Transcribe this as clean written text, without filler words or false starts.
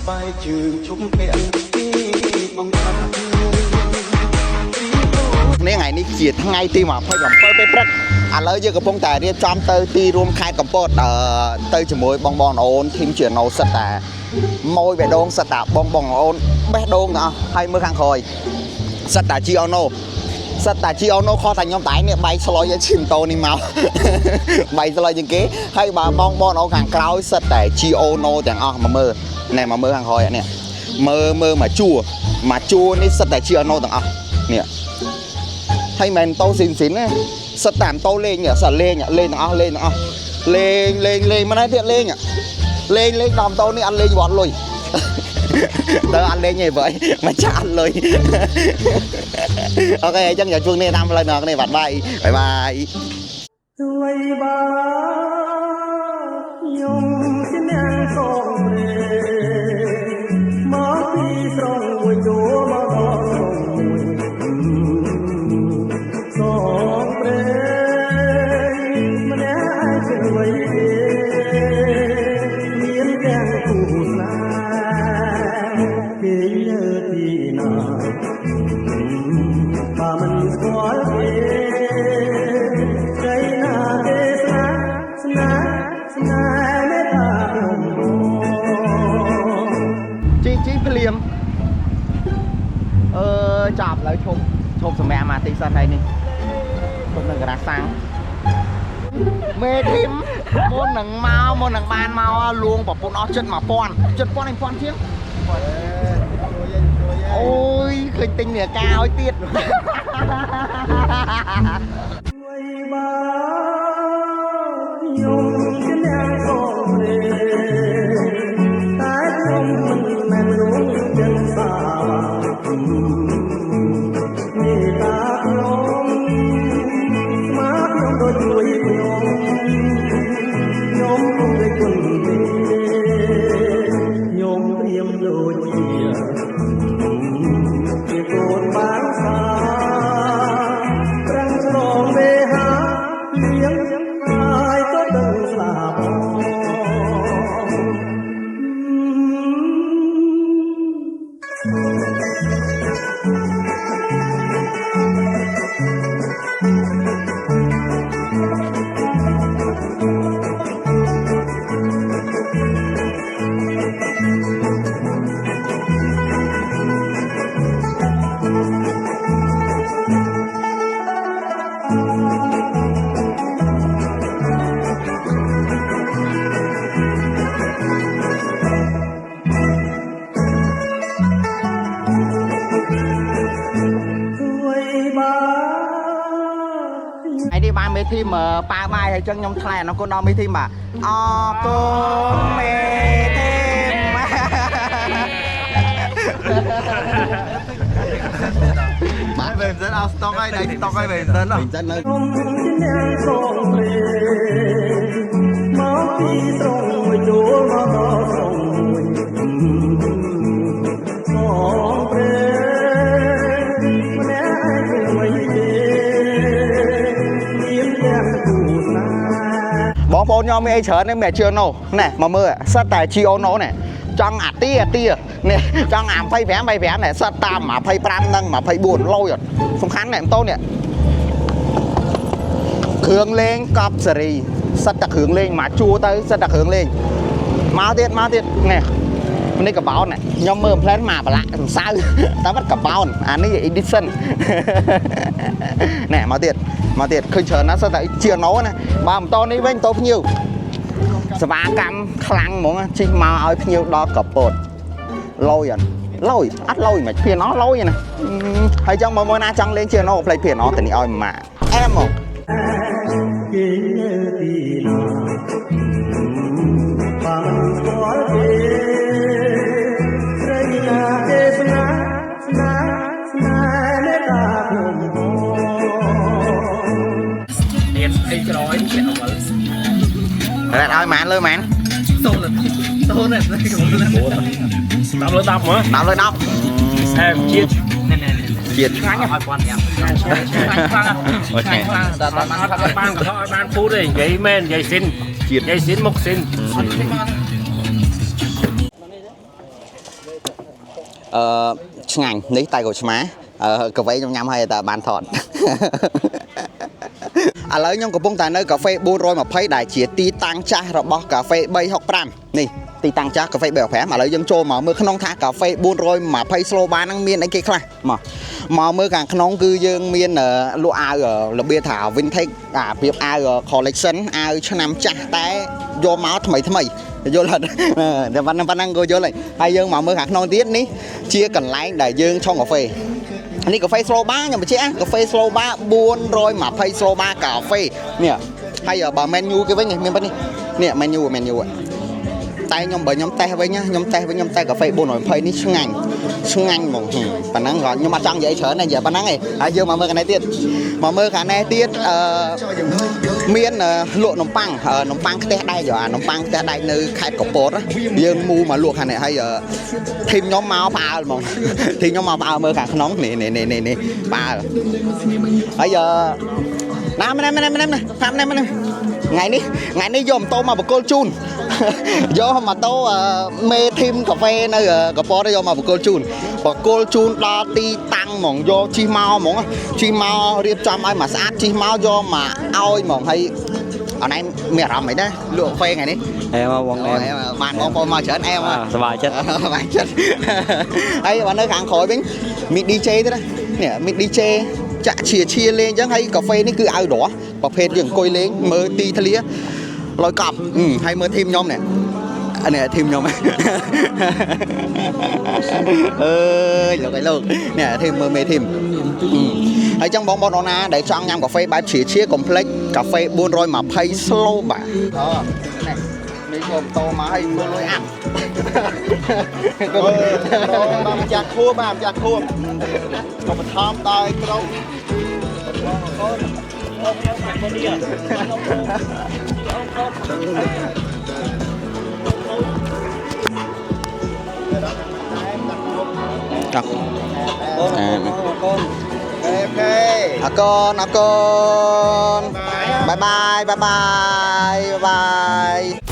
bài trường chúng hẹn đi mong thầmនេះថ្ងៃនេះជាថ្ងៃទី27ពេលព្រឹកឥឡូវយើងកំពុងតែរៀបចំទៅទីរួមខេត្តកំពតទៅជាមួយបងអូនធីមជាណូសិតតាម៉ួយបេះដូងសិតតាបងអូនបេះដូងទាំងអស់ហើយមើលខាងក្រោយសិតតាជីអូណូសិតតាជីអូណូខុសតែខ្ញុំតែនេះបែកស្លុយឲ្យឈីមតូនេះមកបែកស្លុយជាងគេហើយបើបងអូនខាងក្រោយសិតតែជីអូណូទាំងអស់មកមើលណែមកមើលខាងក្រោយនេះមើលមកជួនេះសិតតែជីអូណូទាំងអស់នេះហើយមិនតោស៊ីនណាសិតតាមតោលេងសិតលេងទាំងអស់លេងមិនហើយទៀតលេងដល់តោនេះអត់លេងវត្តលុយទៅអត់លេងទេបើមិនចាក់អត់លុយអូខេអញ្ចឹងយកជួងនេះតាមផ្លូវណនេះបាត់បាយជួយបាខ្ញុំជាអ្នកសូមព្រេមកពីស្រងមួយចូលមកដល់ស្រងមួយសូមព្រេម្នាក់ជួយមានទាំងគូស្នេហ៍គេលើទីណាបើមិនស្គាល់គេជីភ្លៀងចាប់ឡើយឈប់សម្រាប់មកទីសិនហើយនេះឈប់នឹងក្រាសាំងមេធីមមុននឹងបានមកលួងប្រពន្ធអស់ចិត្ត1000ជាងអូយឃើញទិញនេះកាឲ្យទៀតខ្ញុំជាអ្នកសូមព្រេតែខ្ញុំមិនមែនរួងចិត្តសាមេតាខ្ញុំមកខ្ញុំដូចជួយខ្ញុំគង់ដូចគុណទេខ្ញុំព្រាមដូចជាកូនបាងសាត្រឹងស្រងវេហាលៀងហើយក៏ដឹងស្លាប់បានមេធីមប៉ាបាយហើយចឹងខ្ញុំថ្លែងអរគុណដល់មេធីមបាទអរគុណមេធីមបាទវិញសិនអស់ស្តុកហើយដៃស្តុកហើយវិញសិននៅខ្ញុំជាអ្នកសូមព្រេមកពីត្រង់មួយចូលមកដល់ត្រង់មួយសូមព្រេម្នាក់ជួយទេបងប្អូនខ្ញុំមានអីច្រើននេះមិនជឿណូណែមកមើលសិតតែជីអូណូណែចង់អាទានេះចង់អា25ណែសិតតាម25និង24លុយអត់សំខាន់ណែម៉ូតូនេះគ្រឿងលេងកប់សេរីសិតតែគ្រឿងលេងមកជួទៅសិតតែគ្រឿងលេងមកទៀតណែនេះកបោនណែខ្ញុំមើល plan មកប្រឡាក់សំសៅតែបាត់កបោនអានេះ edition ណែមកទៀតឃើញច្រើនណាស់សិតតែជាណូណាបើម៉ូតូនេះវិញម៉ូតូភ្ញៀវសេវាកម្មខ្លាំងហ្មងជិះមកឲ្យភ្ញៀវដល់កពតលុយអត់លុយមិនភៀនអស់លុយណាហើយចឹងមកណាចង់លេងជាណូផ្លេចភៀនអស់តែនេះឲ្យម៉ាអែមមកគេនៅទីណាបើមិនស្គាល់ទេស្រីណាទេស្នេហ៍មេតាខ្ញុំទៀតឯក្រោយជាអវលរ៉ាត់ឲ្យម៉ានលើម៉ានសូននេះតាមលើ10មកតាមលើ10អែជាតិជាតិខ្លាំងឲ្យគាត់ញ៉ាំខ្លាំងដល់បានអត់បានក៏ឲ្យបានពូទេនិយាយមែននិយាយស៊ីនជាតិនិយាយស៊ីនមុខស៊ីន ឆ្ងាញ់នេះតែក៏ឆ្មាកាហ្វេខ្ញុំញ៉ាំហើយតែបានថតឥឡូវខ្ញុំកំពុងតែនៅកាហ្វេ420ដែលជាទីតាំងចាស់របស់កាហ្វេ365នេះទីតាំងចាស់កាហ្វេ365ឥឡូវយើងចូលមកមើលក្នុងថាកាហ្វេ420 slow bar ហ្នឹងមានអីគេខ្លះមកមើលខាងក្នុងគឺយើងមានលក់អាវរបៀបថា vintage អាប្រៀបអាវ collection អាវឆ្នាំចាស់តែយកមកថ្មីយល់អត់តែប៉ុណ្ណឹងក៏យល់ហើយយើងមកមើលខាងក្នុងទៀតនេះជាកន្លែងដែលយើងឆុងកាហ្វេនេះកាហ្វេ slow bar ខ្ញុំបញ្ជាក់កាហ្វេ slow bar 420 slow bar កាហ្វេនេះហើយបើ menu គេវិញមានប៉ុណ្នេះនេះ menu តែខ្ញុំបើខ្ញុំតេស្តវិញខ្ញុំតេស្តកាហ្វេ420នេះឆ្ងាញ់ហ្មងប៉ណ្ណឹងក៏ខ្ញុំអត់ចង់និយាយច្រើនទេនិយាយប៉ណ្ណឹងឯងហើយយើងមកមើលខាងនេះទៀតមានលក់នំប៉័ងខ្ទះដែកនំប៉័ងខ្ទះដែកនៅខេត្តកំពតយើងមូមកលក់ខាងនេះហើយធីមខ្ញុំមកផ្អើលហ្មងធីមខ្ញុំមកផ្អើលមើលខាងក្នុងនេះផ្អើលហើយណាថ្ងៃនេះយកម៉ូតូមកបកគលជូនយកម៉ូតូមេធីមកាហ្វេនៅកំពតយកមកបកគលជូនដល់ទីតាំងហ្មងយកជិះមកហ្មងជិះមករៀបចំឲ្យមកស្អាតជិះមកយកមកឲ្យហ្មងហើយអនឡាញមានអារម្មណ៍អីដែរលក់កាហ្វេថ្ងៃនេះអែមកបងបានបងប្អូនមកច្រើនអែមកសប្បាយចិត្តហើយបើនៅខាងក្រោយវិញមាន DJ ទៀតនេះមាន DJ ចាក់ឈៀលេងអញ្ចឹងហើយកាហ្វេនេះគឺឲ្យរស់ប្រភេទយើងអង្គុយលេងមើលទីធ្លាលយកប់ហើយមើលធីមខ្ញុំនេះធីមខ្ញុំលោកនេះធីមមើលមេធីមហើយចឹងបងប្អូនណាដែលចង់ញ៉ាំកាហ្វេបែបឈៀកុំភ្លេចកាហ្វេ420 slow បាទនេះចូលម៉ូតូមកឲ្យមើលលុយអាប់បាទម្ចាស់ខួបក៏បឋមដោយក្រុមអកូនបាយបាយ